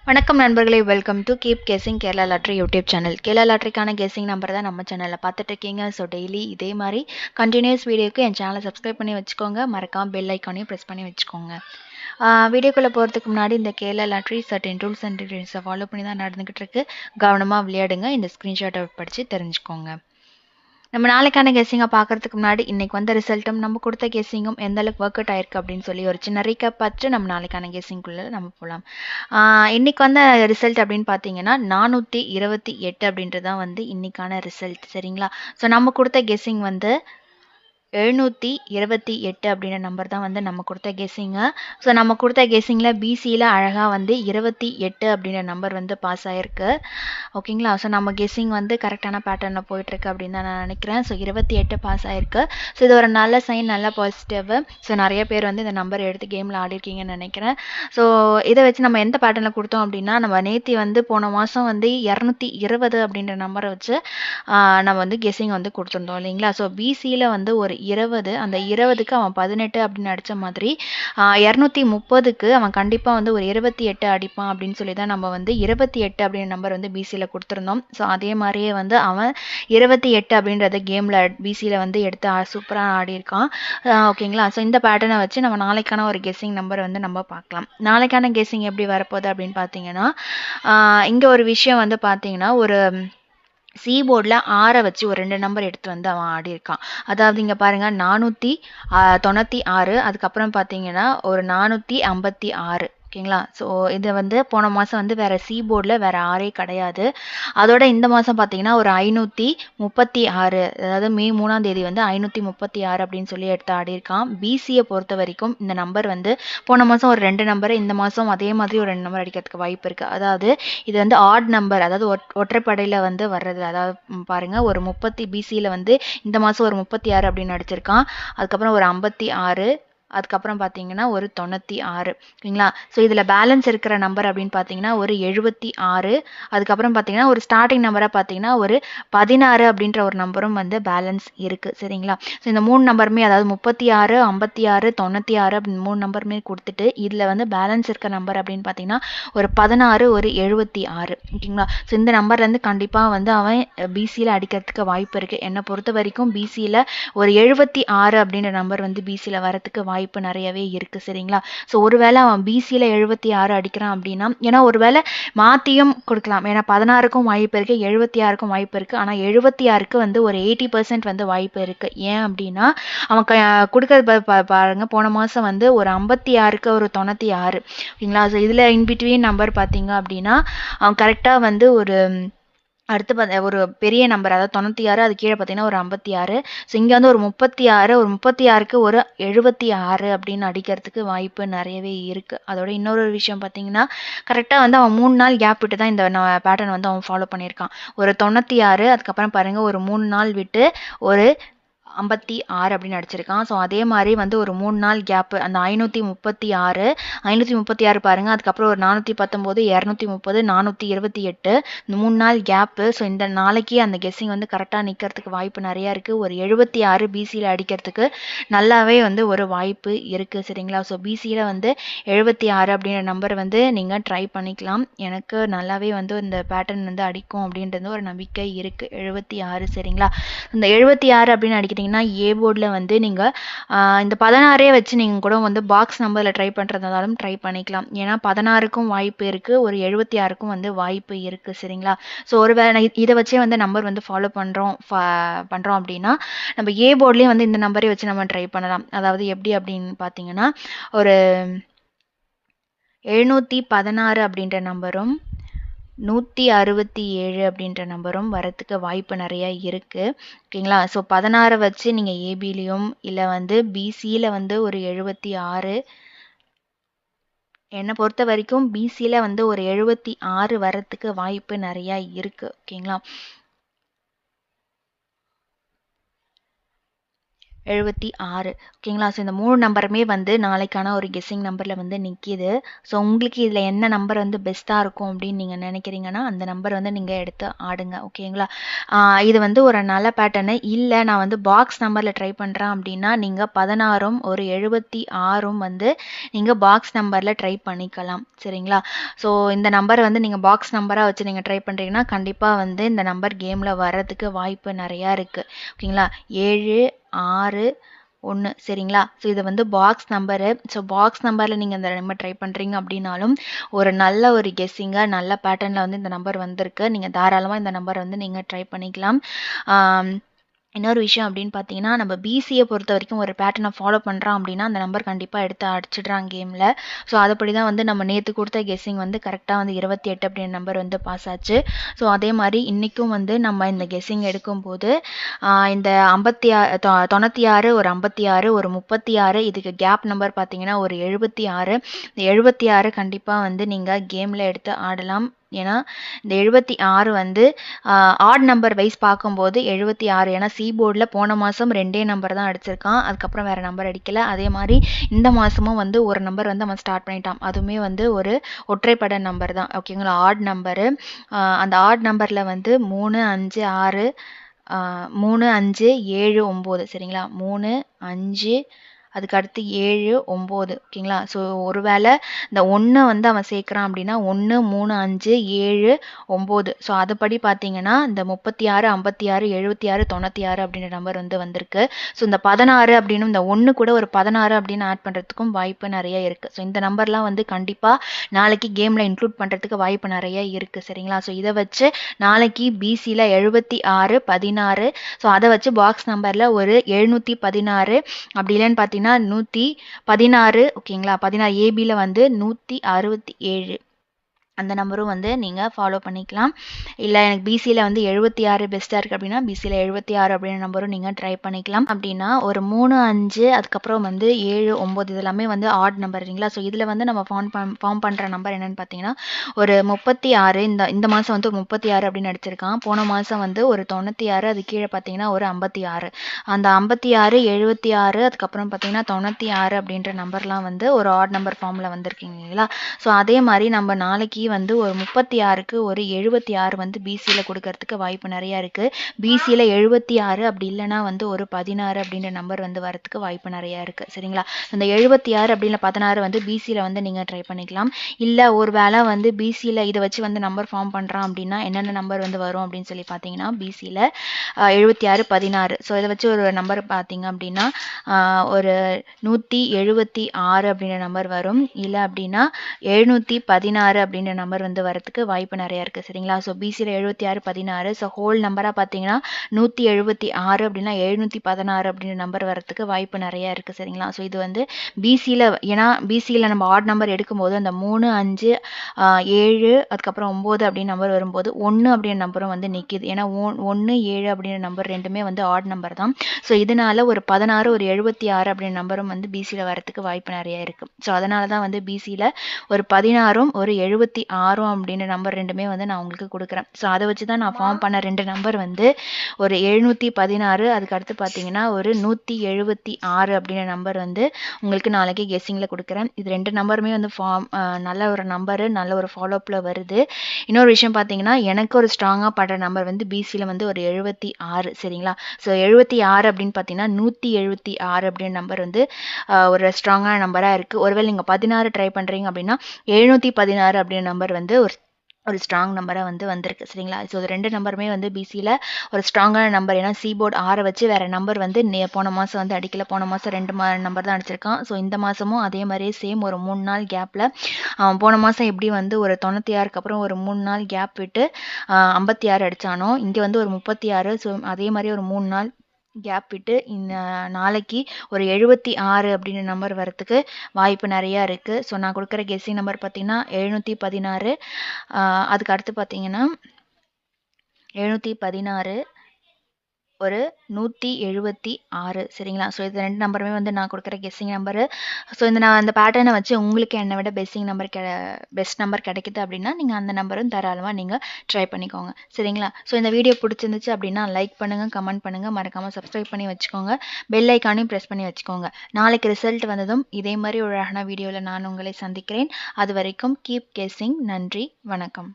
வணக்கம் நண்பர்களே, welcome to keep guessing Kerala lottery YouTube channel. Kerala லாட்ரிக்கான கெஸிங் நம்பர் தான் நம்ம சேனலில் பார்த்துட்டு இருக்கீங்க. ஸோ டெய்லி இதே மாதிரி கண்டினியூஸ் வீடியோக்கு என் சேனலை சப்ஸ்கிரைப் பண்ணி வச்சுக்கோங்க. மறக்காம பெல் ஐக்கானையும் ப்ரெஸ் பண்ணி வச்சுக்கோங்க. வீடியோக்குள்ளே போகிறதுக்கு முன்னாடி இந்த Kerala lottery certain rules and ரெகுலேஷன்ஸை ஃபாலோ பண்ணி தான் நடந்துக்கிட்டு இருக்கு. கவனமாக விளையாடுங்க. இந்த ஸ்க்ரீன்ஷாட்டை படித்து தெரிஞ்சுக்கோங்க. நம்ம நாளைக்கான கெஸ்ஸிங்கை பார்க்கறதுக்கு முன்னாடி இன்னைக்கு வந்த ரிசல்ட்டும் நம்ம கொடுத்த கெஸ்ஸிங்கும் எந்த அளவுக்கு ஒர்க் அவுட் ஆயிருக்கு அப்படின்னு சொல்லி ஒரு சின்ன ரீகேப் பார்த்து நம்ம நாளைக்கான கெஸ்ஸிங்குள்ளே நம்ம போகலாம். இன்னைக்கு வந்த ரிசல்ட் அப்படின்னு பார்த்தீங்கன்னா 428 அப்படின்றது தான் வந்து இன்னைக்கான ரிசல்ட். சரிங்களா? ஸோ நம்ம கொடுத்த கெஸ்ஸிங் வந்து 728 அப்படின்ற நம்பர் தான் வந்து நம்ம கொடுத்த கெஸ்ஸிங்கு. ஸோ நம்ம கொடுத்த கெஸ்ஸிங்கில் பிசியில் அழகாக வந்து 28 அப்படின்ற நம்பர் வந்து பாஸ் ஆகிருக்கு. ஓகேங்களா? ஸோ நம்ம கெஸ்ஸிங் வந்து கரெக்டான பேட்டர்னில் போயிட்டுருக்கு அப்படின்னு தான் நான் நினைக்கிறேன். ஸோ 28 பாஸ் ஆகிருக்கு. ஸோ இது ஒரு நல்ல சைன், நல்ல பாசிட்டிவ். ஸோ நிறைய பேர் வந்து இந்த நம்பர் எடுத்து கேமில் ஆடிருக்கீங்கன்னு நினைக்கிறேன். ஸோ இதை வச்சு நம்ம எந்த பேட்டர்னில் கொடுத்தோம் அப்படின்னா, நம்ம நேத்தி வந்து போன மாதம் வந்து 220 அப்படின்ற நம்பரை வச்சு நம்ம வந்து கெஸ்ஸிங் வந்து கொடுத்துருந்தோம் இல்லைங்களா? ஸோ பிசியில் வந்து ஒரு 20, அந்த 20க்கு அவன் 18 அப்படின்னு அடித்த மாதிரி 230க்கு அவன் கண்டிப்பாக வந்து ஒரு 28 அடிப்பான் அப்படின்னு சொல்லி தான் நம்ம வந்து 28 அப்படின்ற நம்பர் வந்து பிசியில் கொடுத்துருந்தோம். ஸோ அதே மாதிரியே வந்து அவன் 28 அப்படின்றத கேமில் பிசியில் வந்து எடுத்து சூப்பராக ஆடியிருக்கான். ஓகேங்களா? ஸோ இந்த பேட்டர்னை வச்சு நம்ம நாளைக்கான ஒரு கெஸ்ஸிங் நம்பர் வந்து நம்ம பார்க்கலாம். நாளைக்கான கெஸ்ஸிங் எப்படி வரப்போகுது அப்படின்னு பார்த்தீங்கன்னா, இங்கே ஒரு விஷயம் வந்து பார்த்தீங்கன்னா, ஒரு சி போர்டில் 6 வச்சு ஒரு 2 நம்பர் எடுத்து வந்து அவன் ஆடியிருக்கான். அதாவது இங்கே பாருங்கள், 496, அதுக்கப்புறம் பார்த்தீங்கன்னா ஒரு 456. ஓகேங்களா? ஸோ இது வந்து போன மாதம் வந்து வேறு சி போர்டில் வேறு 6 கிடையாது. அதோட இந்த மாதம் பார்த்தீங்கன்னா ஒரு 536, அதாவது மே 3ஆம் தேதி வந்து 536 அப்படின்னு சொல்லி எடுத்து ஆடியிருக்கான். பிசியை பொறுத்த வரைக்கும் இந்த நம்பர் வந்து போன மாதம் ஒரு 2 நம்பர், இந்த மாதம் அதே மாதிரி ஒரு 2 நம்பர் அடிக்கிறதுக்கு வாய்ப்பு இருக்குது. அதாவது இது வந்து ஆட் நம்பர், அதாவது ஒற்றைப்படையில் வந்து வர்றது. அதாவது பாருங்க, ஒரு 30 பிசியில் வந்து இந்த மாதம் ஒரு 36 அப்படின்னு அடிச்சிருக்கான். அதுக்கப்புறம் ஒரு 56, அதுக்கப்புறம் பார்த்தீங்கன்னா ஒரு 96. ஓகேங்களா? ஸோ இதில் பேலன்ஸ் இருக்கிற நம்பர் அப்படின்னு பார்த்தீங்கன்னா ஒரு 76. அதுக்கப்புறம் பார்த்தீங்கன்னா ஒரு ஸ்டார்டிங் நம்பராக பார்த்தீங்கன்னா ஒரு 16 அப்படின்ற ஒரு நம்பரும் வந்து பேலன்ஸ் இருக்குது. சரிங்களா? ஸோ இந்த 3 நம்பருமே, அதாவது 36, 56, 96 அப்படின்னு 3 நம்பருமே கொடுத்துட்டு இதில் வந்து பேலன்ஸ் இருக்கிற நம்பர் அப்படின்னு பார்த்தீங்கன்னா ஒரு 16, ஒரு 76. ஓகேங்களா? ஸோ இந்த நம்பர்லேருந்து கண்டிப்பாக வந்து அவன் பிசியில் அடிக்கிறதுக்கு வாய்ப்பு இருக்குது. என்னை பொறுத்த வரைக்கும் பிசியில் ஒரு 76 அப்படின்ற நம்பர் வந்து பிசியில் வரத்துக்கு வாய்ப்பு நிறையவே இருக்குது. சரிங்களா? ஸோ ஒருவேளை அவன் பிசியில் 76 அடிக்கிறான் அப்படின்னா, ஏன்னா ஒருவேளை மாற்றியும் கொடுக்கலாம். ஏன்னா 16க்கும் வாய்ப்பு இருக்குது, 76க்கும் வாய்ப்பு இருக்குது. ஆனால் 76க்கு வந்து ஒரு 80% வந்து வாய்ப்பு இருக்குது. ஏன் அப்படின்னா அவன் கொடுக்கறது பாருங்க, போன மாதம் வந்து ஒரு 56க்கு ஒரு 96. ஓகேங்களா? ஸோ இதில் இன்பிட்வீன் நம்பர் பார்த்தீங்க அப்படின்னா அவன் கரெக்டாக வந்து ஒரு அடுத்து ஒரு பெரிய நம்பர், அதாவது 96, அது கீழே பார்த்தீங்கன்னா ஒரு 56. ஸோ இங்கே வந்து ஒரு 36, ஒரு 36க்கு ஒரு 76 அப்படின்னு அடிக்கிறதுக்கு வாய்ப்பு நிறையவே இருக்குது. அதோட இன்னொரு விஷயம் பார்த்தீங்கன்னா, கரெக்டாக வந்து அவன் 3 நாள் கேப் விட்டு தான் இந்த பேட்டர்ன் வந்து அவன் ஃபாலோ பண்ணியிருக்கான். ஒரு 96, அதுக்கப்புறம் பாருங்கள் ஒரு 3 நாள் விட்டு ஒரு 56 அப்படின்னு அடிச்சிருக்கான். ஸோ அதே மாதிரி வந்து ஒரு 3 நாள் கேப்பு, அந்த 536 பாருங்கள். அதுக்கப்புறம் ஒரு 419, 230, 428, இந்த 3 நாள் கேப்பு. ஸோ இந்த நாளைக்கு அந்த கெஸ்ஸிங் வந்து கரெக்டாக நிற்கிறதுக்கு வாய்ப்பு நிறையா இருக்குது. ஒரு 76 பிசியில் அடிக்கிறதுக்கு நல்லாவே வந்து ஒரு வாய்ப்பு இருக்குது. சரிங்களா? ஸோ பிசியில் வந்து 76 அப்படின்ற நம்பர் வந்து நீங்கள் ட்ரை பண்ணிக்கலாம். எனக்கு நல்லாவே வந்து இந்த பேட்டர்ன் வந்து அடிக்கும் அப்படின்றது ஒரு நம்பிக்கை இருக்குது. 76. சரிங்களா? இந்த 76 அப்படின்னு அடிக்கிட்டிங்கன்னா ஏ போர்டில் வந்து நீங்கள் இந்த 16 வச்சு நீங்கள் கூட வந்து பாக்ஸ் நம்பரில் ட்ரை பண்ணுறதாலும் ட்ரை பண்ணிக்கலாம். ஏன்னா 16க்கும் வாய்ப்பு இருக்குது, ஒரு 76க்கும் வந்து வாய்ப்பு இருக்குது. சரிங்களா? ஸோ ஒருவேளை இதை வச்சே வந்து நம்பர் வந்து ஃபாலோ பண்ணுறோம் அப்படின்னா நம்ம ஏ போர்ட்லேயும் வந்து இந்த நம்பரை வச்சு நம்ம ட்ரை பண்ணலாம். அதாவது எப்படி அப்படின்னு பார்த்தீங்கன்னா, ஒரு 716 அப்படின்ற நம்பரும் 167 அப்படின்ற நம்பரும் வரத்துக்கு வாய்ப்பு நிறைய இருக்குது. ஓகேங்களா? ஸோ 16 வச்சு நீங்கள் ஏபிலையும் இல்லை வந்து பிசியில் வந்து ஒரு 76, என்னை பொறுத்த வரைக்கும் பிசியில் வந்து ஒரு 76 வரத்துக்கு வாய்ப்பு நிறையா இருக்குது. ஓகேங்களா? 76. ஓகேங்களா? ஸோ இந்த 3 நம்பருமே வந்து நாளைக்கான ஒரு கெஸ்ஸிங் நம்பர்ல வந்து நிக்கிது. ஸோ உங்களுக்கு இதுல என்ன நம்பர் வந்து பெஸ்ட்டா இருக்கும் அப்படின்னு நீங்க நினைக்கிறீங்கன்னா, அந்த நம்பர் வந்து நீங்க எடுத்து ஆடுங்க. ஓகேங்களா? இது வந்து ஒரு நல்ல பேட்டர்னு. இல்ல நான் வந்து பாக்ஸ் நம்பர்ல ட்ரை பண்றேன் அப்படின்னா, நீங்க 16ம் ஒரு 76ம் வந்து நீங்க பாக்ஸ் நம்பர்ல ட்ரை பண்ணிக்கலாம். சரிங்களா? ஸோ இந்த நம்பர வந்து நீங்க பாக்ஸ் நம்பரா வச்சு நீங்க ட்ரை பண்றீங்கன்னா, கண்டிப்பா வந்து இந்த நம்பர் கேம்ல வர்றதுக்கு வாய்ப்பு நெறையா இருக்கு. ஓகேங்களா? 7, 6, 1 சரிங்களா? ஸோ இது வந்து பாக்ஸ் நம்பரு. ஸோ பாக்ஸ் நம்பர்ல நீங்க இந்த நம்பர் ட்ரை பண்றீங்க அப்படின்னாலும், ஒரு நல்ல ஒரு கெஸ்ஸிங்கா நல்ல பேட்டர்ன்ல வந்து இந்த நம்பர் வந்திருக்கு. நீங்க தாராளமா இந்த நம்பர் வந்து நீங்க ட்ரை பண்ணிக்கலாம். ஆம். இன்னொரு விஷயம் அப்படின்னு பார்த்தீங்கன்னா, நம்ம பிசிஏ பொறுத்தவரைக்கும் ஒரு பேட்டர்ன ஃபாலோ பண்றோம் அப்படின்னா, அந்த நம்பர் கண்டிப்பா எடுத்து அடிச்சிடுறான் கேம்ல. ஸோ அதுபடி தான் வந்து நம்ம நேத்து குடுத்த கெஸ்ஸிங் வந்து கரெக்ட்டா வந்து 28 அப்படின்ற நம்பர் வந்து பாஸ் ஆச்சு. ஸோ அதே மாரி இன்னைக்கும் வந்து நம்ம இந்த கெஸ்ஸிங் எடுக்கும்போது, இந்த 96 ஒரு 56 ஒரு 36 இதுக்கு கேப் நம்பர் பார்த்தீங்கன்னா, ஒரு 76 இந்த 76 கண்டிப்பா வந்து நீங்க கேம்ல எடுத்து ஆடலாம். ஏன்னா, இந்த 76 வந்து ஆட் நம்பர் வைஸ் பார்க்கும்போது 76 ஏன்னா போர்டுல போன மாசம் 2 நம்பர் தான் அடிச்சிருக்கான். அதுக்கப்புறம் வேற நம்பர் அடிக்கல. அதே மாரி இந்த மாசமும் வந்து ஒரு நம்பர் வந்து அவன் ஸ்டார்ட் பண்ணிட்டான். அதுவுமே வந்து ஒரு ஒற்றைப்படை நம்பர் தான். ஓகேங்களா? Add number. அந்த ஆட் நம்பர்ல வந்து 3, 5, 6 3, 5, 7, 9 சரிங்களா? 3, 5 அதுக்கு அடுத்து 7, 9 ஓகேங்களா? ஸோ ஒருவேளை இந்த 1 வந்து அவன் சேர்க்குறான் அப்படின்னா 1, 3, 5, 7, 9 ஸோ அதுபடி பார்த்தீங்கன்னா இந்த 36, 56, 76, 96 அப்படின்ற நம்பர் வந்து வந்திருக்கு. ஸோ இந்த 16 அப்படின்னு இந்த 1 கூட ஒரு 16 அப்படின்னு ஆட் பண்ணுறதுக்கும் வாய்ப்பு நிறைய இருக்குது. ஸோ இந்த நம்பர்லாம் வந்து கண்டிப்பாக நாளைக்கு கேமில் இன்க்ளூட் பண்ணுறதுக்கு வாய்ப்பு நிறைய இருக்குது. சரிங்களா? ஸோ இதை வச்சு நாளைக்கு பிசியில் 76, 16 ஸோ அதை வச்சு பாக்ஸ் நம்பரில் ஒரு 716 அப்படி இல்லைன்னு பார்த்தீங்கன்னா 116 ஓகேங்களா? 16 ஏபியில் வந்து 167 அந்த நம்பரும் வந்து நீங்கள் ஃபாலோ பண்ணிக்கலாம். இல்லை எனக்கு பிசியில் வந்து 76 பெஸ்ட்டாக இருக்குது அப்படின்னா பிசியில் 76 அப்படின்ற நம்பரும் நீங்கள் ட்ரை பண்ணிக்கலாம். அப்படின்னா ஒரு 3, 5 அதுக்கப்புறம் வந்து 7, 9 இதெல்லாமே வந்து ஆட் நம்பர் இல்லைங்களா? ஸோ இதில் வந்து நம்ம ஃபார்ம் பண்ணுற நம்பர் என்னென்னு பார்த்தீங்கன்னா ஒரு 36 இந்த மாதம் வந்து ஒரு 36 அப்படின்னு அடிச்சிருக்கான். போன மாதம் வந்து ஒரு 96 அது கீழே பார்த்தீங்கன்னா ஒரு 56 அந்த 56, 76 அதுக்கப்புறம் பார்த்தீங்கன்னா 96 அப்படின்ற நம்பர்லாம் வந்து ஒரு ஆட் நம்பர் ஃபார்மில் வந்திருக்கீங்க இல்லைங்களா? ஸோ அதே மாதிரி நம்ம நாளைக்கு வந்து ஒரு 36க்கு ஒரு 76 வந்து பிசியில் கொடுக்கறதுக்கு வாய்ப்பு நிறையா இருக்குது. பிசியில் 76 அப்படி இல்லைனா வந்து ஒரு 16 அப்படின்ற நம்பர் வந்து வரதுக்கு வாய்ப்பு நிறையா இருக்குது. சரிங்களா? அந்த 76 அப்படின்னா 16 வந்து பிசியில் வந்து நீங்கள் ட்ரை பண்ணிக்கலாம். இல்லை ஒரு வேளை வந்து பிசியில் இதை வச்சு வந்து நம்பர் ஃபார்ம் பண்ணுறான் அப்படின்னா என்னென்ன நம்பர் வந்து வரும் அப்படின்னு சொல்லி பார்த்தீங்கன்னா பிசியில் 76, 16 ஸோ இதை வச்சு ஒரு நம்பர் பார்த்தீங்க அப்படின்னா ஒரு 176 அப்படின்ற நம்பர் வரும். இல்லை அப்படின்னா 716 அப்படின்ற நம்பர் வந்து வரதுக்கு வாய்ப்பு நிறையா இருக்குது. சரிங்களா? ஸோ பிசியில் 76, 16 ஸோ ஹோல் நம்பராக பார்த்தீங்கன்னா 176 அப்படின்னா 716 அப்படின்ற நம்பர் வரதுக்கு வாய்ப்பு நிறையா இருக்குது. சரிங்களா? ஸோ இது வந்து பிசியில் ஏன்னா பிசியில் நம்ம ஆட் நம்பர் எடுக்கும்போது அந்த 3, 5, 7 அதுக்கப்புறம் 9 அப்படின்னு நம்பர் வரும்போது 1 அப்படின்ற நம்பரும் வந்து நிற்கிது. ஏன்னா 1, 7 அப்படின்ற நம்பர் ரெண்டுமே வந்து ஆட் நம்பர் தான். ஸோ இதனால ஒரு 16, ஒரு 76 அப்படின்ற நம்பரும் வந்து பிசியில் வரதுக்கு வாய்ப்பு நிறையா இருக்குது. ஸோ அதனால தான் வந்து பிசியில் ஒரு 16ம் ஒரு 76 அப்படின்ற நம்பர் ரெண்டுமே வந்து நான் உங்களுக்கு கொடுக்குறேன். ஸோ அதை வச்சு தான் நான் ஃபார்ம் பண்ண 2 நம்பர் வந்து ஒரு 716 அதுக்கு அடுத்து பார்த்தீங்கன்னா ஒரு 176 அப்படின்ற நம்பர் வந்து உங்களுக்கு நாளைக்கு கெஸ்ஸிங்கில் கொடுக்குறேன். இது 2 நம்பருமே வந்து நல்ல ஒரு நம்பரு நல்ல ஒரு ஃபாலோஅப்பில் வருது. இன்னொரு விஷயம் பார்த்தீங்கன்னா எனக்கு ஒரு ஸ்ட்ராங்காக படுற நம்பர் வந்து பிசியில் வந்து ஒரு 76 சரிங்களா? ஸோ 76 அப்படின்னு பார்த்தீங்கன்னா 176 அப்படின்ற நம்பர் வந்து ஒரு ஸ்ட்ராங்கான நம்பராக இருக்குது. ஒருவேளை நீங்கள் 16 ட்ரை பண்ணுறீங்க அப்படின்னா 716 அப்படின்ற நம்பர் வந்து ஒரு ஸ்ட்ராங் நம்பராக வந்து வந்திருக்கு. சரிங்களா? ஸோ இது 2 நம்பருமே வந்து பிசியில் ஒரு ஸ்ட்ராங்கான நம்பர். ஏன்னா போர்டு 6 வச்சு வேறு நம்பர் வந்து போன மாதம் வந்து அடிக்கல. போன மாதம் 2 நம்பர் தான் அடிச்சிருக்கான். ஸோ இந்த மாதமும் அதே மாதிரியே சேம் ஒரு 3 நாள் கேப்பில் போன மாதம் எப்படி வந்து ஒரு 96க்கு அப்புறம் ஒரு 3 நாள் கேப் விட்டு 56 அடித்தானோ இங்கே வந்து ஒரு 36 ஸோ அதே மாதிரி ஒரு 3 நாள் கேப் விட்டு இந்த நாளைக்கு ஒரு 76 அப்படின்ற நம்பர் வரத்துக்கு வாய்ப்பு நிறையா இருக்குது. ஸோ நான் கொடுக்குற கெஸ்ஸிங் நம்பர் பார்த்தீங்கன்னா 716 அதுக்கு அடுத்து பார்த்தீங்கன்னா 716 ஒரு 176 சரிங்களா? ஸோ இது 2 நம்பருமே வந்து நான் குடுக்குற கெஸ்ஸிங் நம்பரு. ஸோ நான் அந்த பேட்டர்ன வச்சு உங்களுக்கு என்ன விட பெஸ்ட் நம்பர் கிடைக்குது அப்டின்னா, நீங்க அந்த நம்பரும் தாராளமா நீங்க ட்ரை பண்ணிக்கோங்க. சரிங்களா? ஸோ இந்த வீடியோ புடிச்சிருந்துச்சு அப்டின்னா, லைக் பண்ணுங்க, கமெண்ட் பண்ணுங்க, மறக்காம சப்ஸ்கிரைப் பண்ணி வச்சுக்கோங்க. பெல் ஐகானையும் பிரஸ் பண்ணி வச்சுக்கோங்க. நாளைக்கு ரிசல்ட் வந்ததும் இதே மாரி ஒரு அழகான வீடியோல நான் உங்களை சந்திக்கிறேன். அதுவரைக்கும் கீப் கெஸ்ஸிங். நன்றி, வணக்கம்.